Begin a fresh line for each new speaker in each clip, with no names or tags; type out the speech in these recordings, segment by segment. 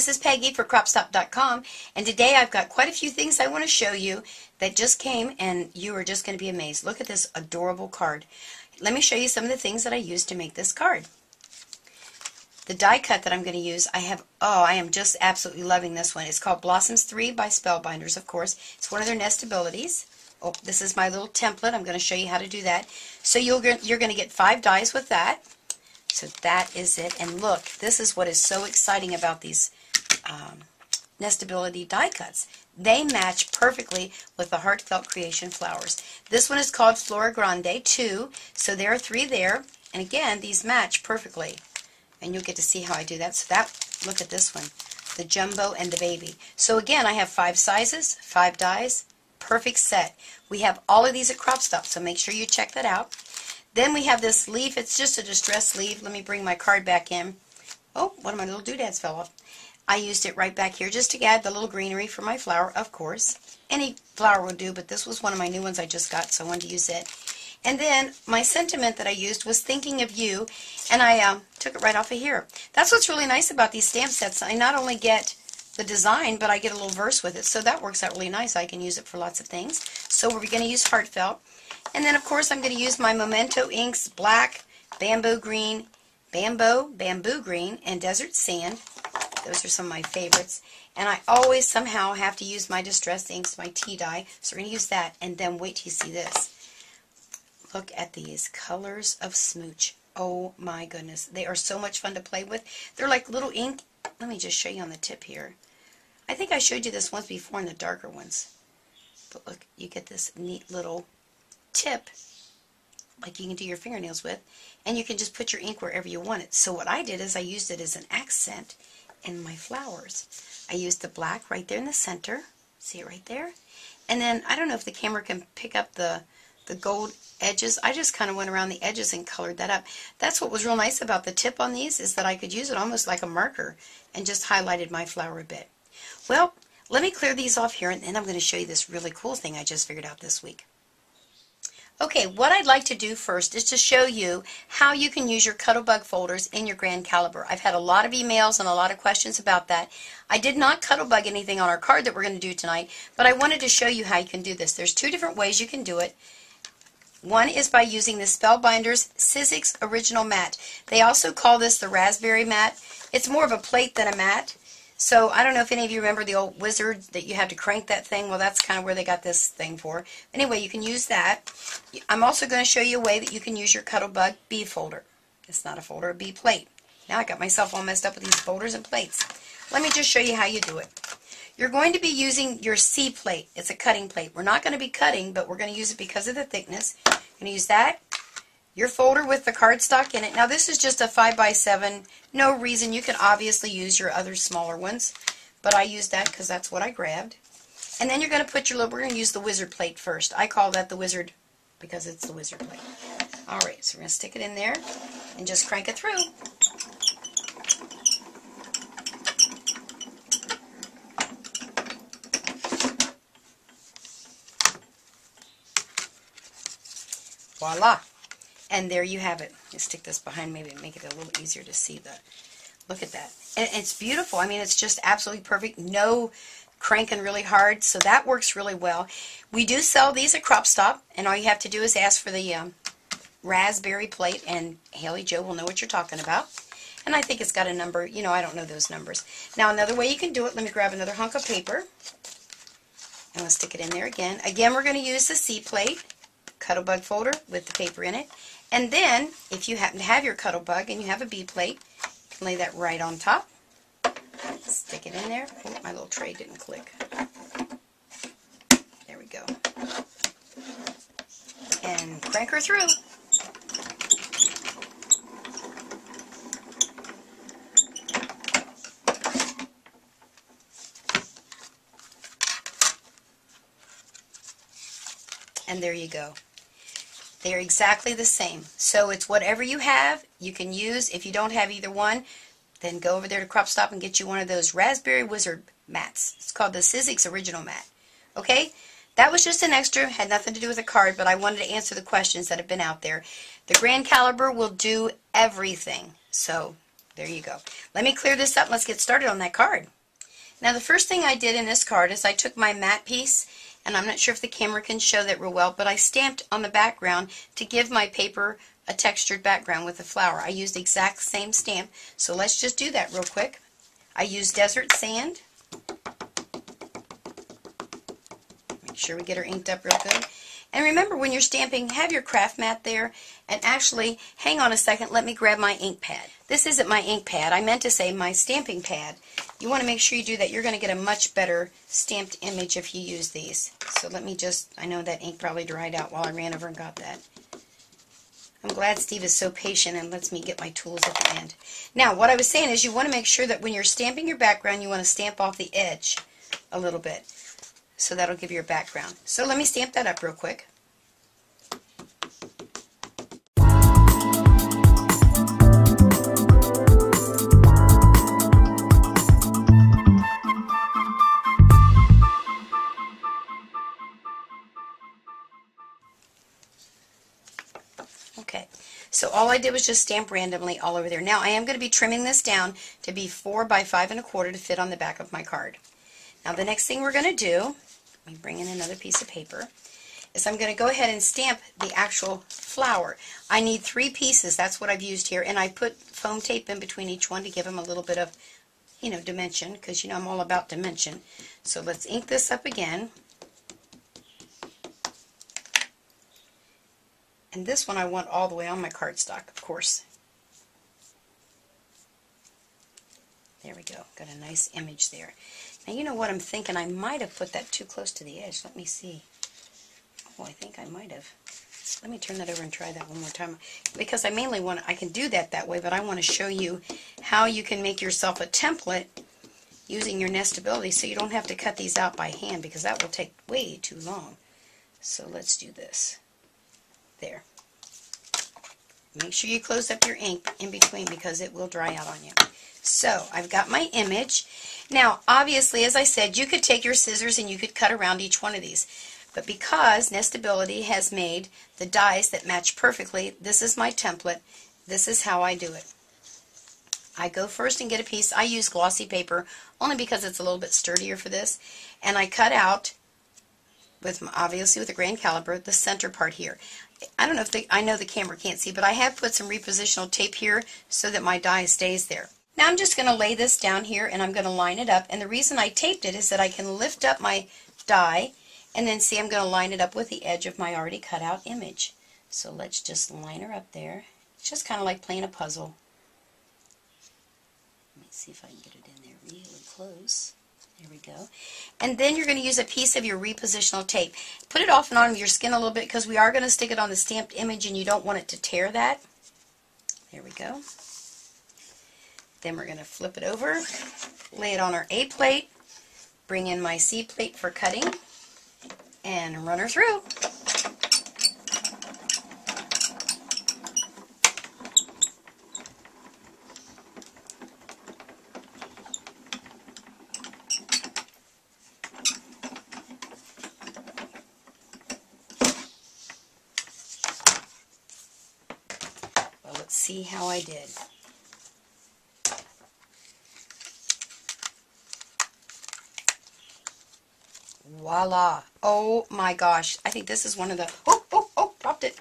this is Peggy for CropStop.com, and today I've got quite a few things I want to show you that just came, and you are just going to be amazed. Look at this adorable card. Let me show you some of the things that I used to make this card. The die cut that I'm going to use, I am just absolutely loving this one. It's called Blossoms 3 by Spellbinders, of course. It's one of their nestabilities. Oh, this is my little template. I'm going to show you how to do that. So you're going to get 5 dies with that. So that is it. And look, this is what is so exciting about these nestability die cuts. They match perfectly with the Heartfelt Creation flowers. This one is called Flora Grande 2. So there are 3 there. And again, these match perfectly. And you'll get to see how I do that. So look at this one, the jumbo and the baby. So again, I have 5 sizes, 5 dies, perfect set. We have all of these at CropStop, so make sure you check that out. Then we have this leaf. It's just a distress sleeve. Let me bring my card back in. Oh, one of my little doodads fell off. I used it right back here just to add the little greenery for my flower, of course. Any flower will do, but this was one of my new ones I just got, so I wanted to use it. And then my sentiment that I used was thinking of you, and I took it right off of here. That's what's really nice about these stamp sets. I not only get the design, but I get a little verse with it, so that works out really nice. I can use it for lots of things. So we're going to use Heartfelt. And then, of course, I'm going to use my Memento inks, black, bamboo green, bamboo green, and desert sand. Those are some of my favorites. And I always somehow have to use my distressed inks, my tea dye. So we're going to use that. And then wait till you see this. Look at these colors of smooch. Oh my goodness. They are so much fun to play with. They're like little ink. Let me just show you on the tip here. I think I showed you this once before in the darker ones. But look, you get this neat little tip like you can do your fingernails with, and you can just put your ink wherever you want it. So what I did is I used it as an accent in my flowers. I used the black right there in the center. See it right there? And then I don't know if the camera can pick up the gold edges. I just kind of went around the edges and colored that up. That's what was real nice about the tip on these, is that I could use it almost like a marker and just highlighted my flower a bit. Well, let me clear these off here, and then I'm going to show you this really cool thing I just figured out this week. Okay, what I'd like to do first is to show you how you can use your Cuttlebug folders in your Grand Callibur. I've had a lot of emails and a lot of questions about that. I did not Cuttlebug anything on our card that we're going to do tonight, but I wanted to show you how you can do this. There's 2 different ways you can do it. One is by using the Spellbinders Sizzix Original Mat. They also call this the Raspberry Mat. It's more of a plate than a mat. So I don't know if any of you remember the old wizard that you had to crank that thing. Well, that's kind of where they got this thing for. Anyway, you can use that. I'm also going to show you a way that you can use your Cuttlebug B folder. It's not a folder, a B plate. Now I got myself all messed up with these folders and plates. Let me just show you how you do it. You're going to be using your C plate. It's a cutting plate. We're not going to be cutting, but we're going to use it because of the thickness. You're going to use that. Your folder with the cardstock in it. Now this is just a 5x7. No reason. You can obviously use your other smaller ones, but I used that because that's what I grabbed. And then you're going to put your little, we're going to use the wizard plate first. I call that the wizard because it's the wizard plate. Alright, so we're going to stick it in there and just crank it through. Voila! And there you have it. Let's stick this behind, maybe make it a little easier to see. Look at that. And it's beautiful. I mean, it's just absolutely perfect. No cranking really hard, so that works really well. We do sell these at CropStop, and all you have to do is ask for the raspberry plate, and Haley Joe will know what you're talking about. And I think it's got a number. You know, I don't know those numbers. Now, another way you can do it, let me grab another hunk of paper. And we'll stick it in there again. Again, we're going to use the C plate, Cuttlebug folder with the paper in it. And then, if you happen to have your Cuttlebug and you have a B plate, you can lay that right on top. Stick it in there. Oh, my little tray didn't click. There we go. And crank her through. And there you go. They're exactly the same. So it's whatever you have, you can use. If you don't have either one, then go over there to CropStop and get you one of those Raspberry Wizard mats. It's called the Sizzix Original Mat. Okay? That was just an extra. Had nothing to do with the card, but I wanted to answer the questions that have been out there. The Grand Callibur will do everything. So, there you go. Let me clear this up and let's get started on that card. Now the first thing I did in this card is I took my matte piece, and I'm not sure if the camera can show that real well, but I stamped on the background to give my paper a textured background with the flower. I used the exact same stamp, so let's just do that real quick. I used desert sand. Make sure we get her inked up real good. And remember, when you're stamping, have your craft mat there, and actually, hang on a second, let me grab my ink pad. This isn't my ink pad. I meant to say my stamping pad. You want to make sure you do that. You're going to get a much better stamped image if you use these. So let me just, I know that ink probably dried out while I ran over and got that. I'm glad Steve is so patient and lets me get my tools at the end. Now, what I was saying is you want to make sure that when you're stamping your background, you want to stamp off the edge a little bit. So that'll give you your background. So let me stamp that up real quick. Okay, so all I did was just stamp randomly all over there. Now I am going to be trimming this down to be 4 by 5 1/4 to fit on the back of my card. Now the next thing we're going to do, let me bring in another piece of paper, is I'm going to go ahead and stamp the actual flower. I need 3 pieces, that's what I've used here, and I put foam tape in between each one to give them a little bit of, you know, dimension, because you know I'm all about dimension. So let's ink this up again. And this one I want all the way on my cardstock, of course. There we go. Got a nice image there. Now you know what I'm thinking. I might have put that too close to the edge. Let me see. Oh, I think I might have. Let me turn that over and try that one more time. Because I mainly want to, I can do that way, but I want to show you how you can make yourself a template using your nestability so you don't have to cut these out by hand, because that will take way too long. So let's do this. There. Make sure you close up your ink in between because it will dry out on you. So I've got my image. Now obviously, as I said, you could take your scissors and you could cut around each one of these. But because Nestability has made the dies that match perfectly, this is my template. This is how I do it. I go first and get a piece. I use glossy paper only because it's a little bit sturdier for this. And I cut out, obviously with the Grand Callibur, the center part here. I don't know if I know the camera can't see, but I have put some repositional tape here so that my die stays there. Now I'm just going to lay this down here and I'm going to line it up. And the reason I taped it is that I can lift up my die and then see I'm going to line it up with the edge of my already cut out image. So let's just line her up there. It's just kind of like playing a puzzle. Let me see if I can get it in there really close. There we go. And then you're going to use a piece of your repositional tape. Put it off and on your skin a little bit because we are going to stick it on the stamped image and you don't want it to tear that. There we go. Then we're going to flip it over, lay it on our A plate, bring in my C plate for cutting, and run her through. Let's see how I did. Voila! Oh my gosh! I think this is one of the dropped it.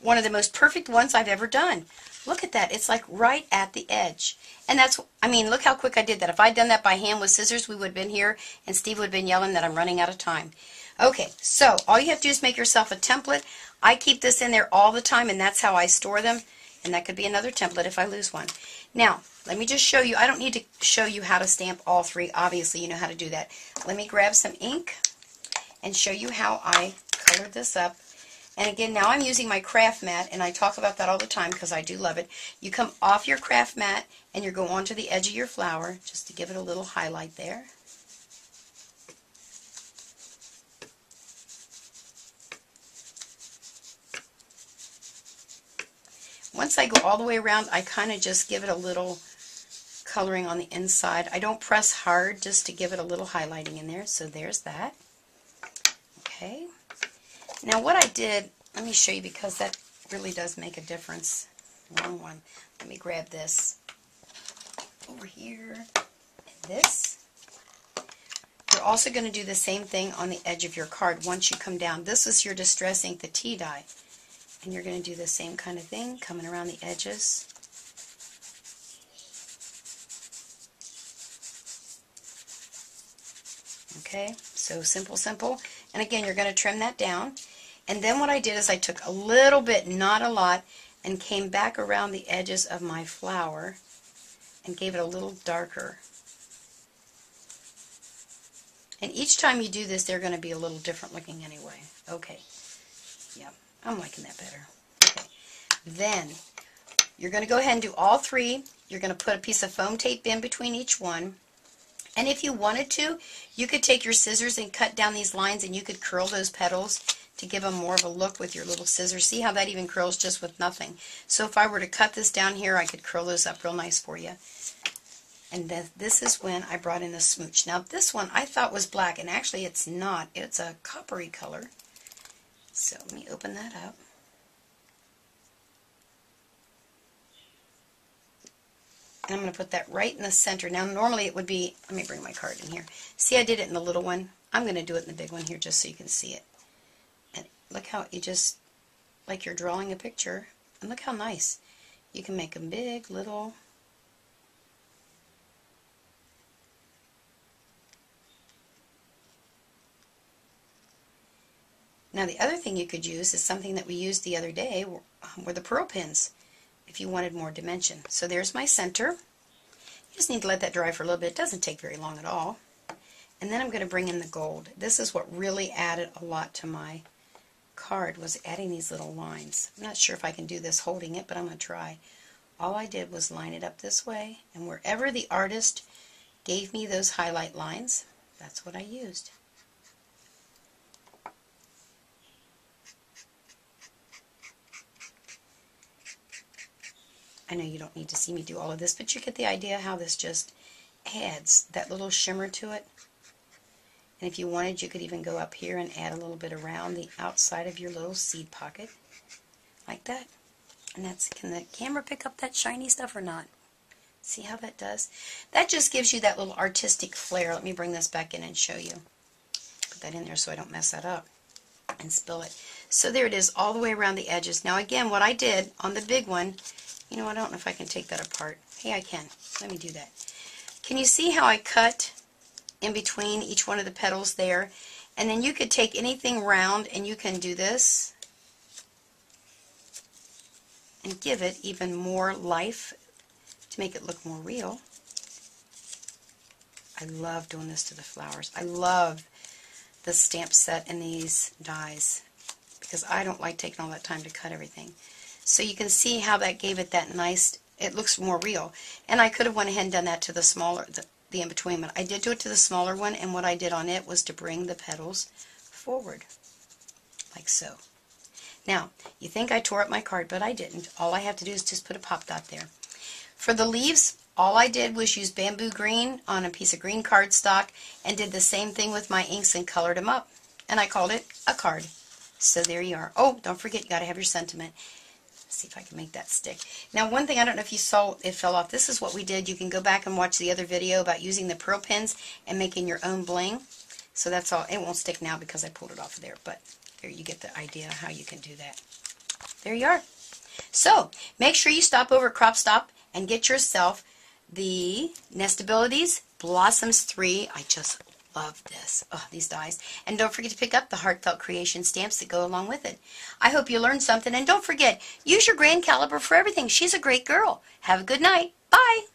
One of the most perfect ones I've ever done. Look at that! It's like right at the edge. And that's, I mean, look how quick I did that. If I'd done that by hand with scissors, we would have been here, and Steve would have been yelling that I'm running out of time. Okay, so all you have to do is make yourself a template. I keep this in there all the time, and that's how I store them. And that could be another template if I lose one. Now, let me just show you. I don't need to show you how to stamp all 3. Obviously, you know how to do that. Let me grab some ink and show you how I colored this up. And again, now I'm using my craft mat, and I talk about that all the time because I do love it. You come off your craft mat, and you go onto the edge of your flower, just to give it a little highlight there. Once I go all the way around, I kind of just give it a little coloring on the inside. I don't press hard, just to give it a little highlighting in there. So there's that. Okay. Now what I did, let me show you because that really does make a difference. Wrong one. Let me grab this over here and this. you're also going to do the same thing on the edge of your card once you come down. This is your Distress Ink, the tea dye. And you're going to do the same kind of thing, coming around the edges. Okay, so simple, simple. And again, you're going to trim that down. And then what I did is I took a little bit, not a lot, and came back around the edges of my flower and gave it a little darker. And each time you do this, they're going to be a little different looking anyway. Okay, yeah, I'm liking that better. Okay, then you're going to go ahead and do all three. You're going to put a piece of foam tape in between each one. And if you wanted to, you could take your scissors and cut down these lines, and you could curl those petals to give them more of a look with your little scissors. See how that even curls just with nothing. So if I were to cut this down here, I could curl those up real nice for you. And then this is when I brought in the smooch. Now this one I thought was black, and actually it's not. It's a coppery color. So let me open that up. And I'm going to put that right in the center. Now normally it would be, let me bring my card in here. See, I did it in the little one. I'm going to do it in the big one here just so you can see it. And look how you just, like you're drawing a picture. And look how nice. You can make them big, little. Now the other thing you could use is something that we used the other day were the pearl pins, if you wanted more dimension. So there's my center. You just need to let that dry for a little bit. It doesn't take very long at all. And then I'm going to bring in the gold. This is what really added a lot to my card, was adding these little lines. I'm not sure if I can do this holding it, but I'm going to try. All I did was line it up this way, and wherever the artist gave me those highlight lines, that's what I used. I know you don't need to see me do all of this, but you get the idea how this just adds that little shimmer to it. And if you wanted, you could even go up here and add a little bit around the outside of your little seed pocket, like that. And that's, can the camera pick up that shiny stuff or not? See how that does? That just gives you that little artistic flair. Let me bring this back in and show you. Put that in there so I don't mess that up and spill it. So there it is, all the way around the edges. Now again, what I did on the big one, you know, I don't know if I can take that apart. Hey, I can. Let me do that. Can you see how I cut in between each one of the petals there? And then you could take anything round and you can do this and give it even more life to make it look more real. I love doing this to the flowers. I love the stamp set and these dies because I don't like taking all that time to cut everything. So you can see how that gave it that nice, it looks more real. And I could have went ahead and done that to the smaller, the in-between, but I did do it to the smaller one, and what I did on it was to bring the petals forward, like so. Now, you think I tore up my card, but I didn't. All I have to do is just put a pop dot there. For the leaves, all I did was use bamboo green on a piece of green cardstock and did the same thing with my inks and colored them up. And I called it a card. So there you are. Oh, don't forget, you got to have your sentiment. See if I can make that stick. Now one thing, I don't know if you saw it fell off. This is what we did. You can go back and watch the other video about using the pearl pins and making your own bling. So that's all. It won't stick now because I pulled it off of there, but there you get the idea how you can do that. There you are. So make sure you stop over at CropStop and get yourself the Nestabilities Blossoms 3. I just love this. Oh, these dies. And don't forget to pick up the Heartfelt Creation stamps that go along with it. I hope you learned something. And don't forget, use your Grand Callibur for everything. She's a great girl. Have a good night. Bye.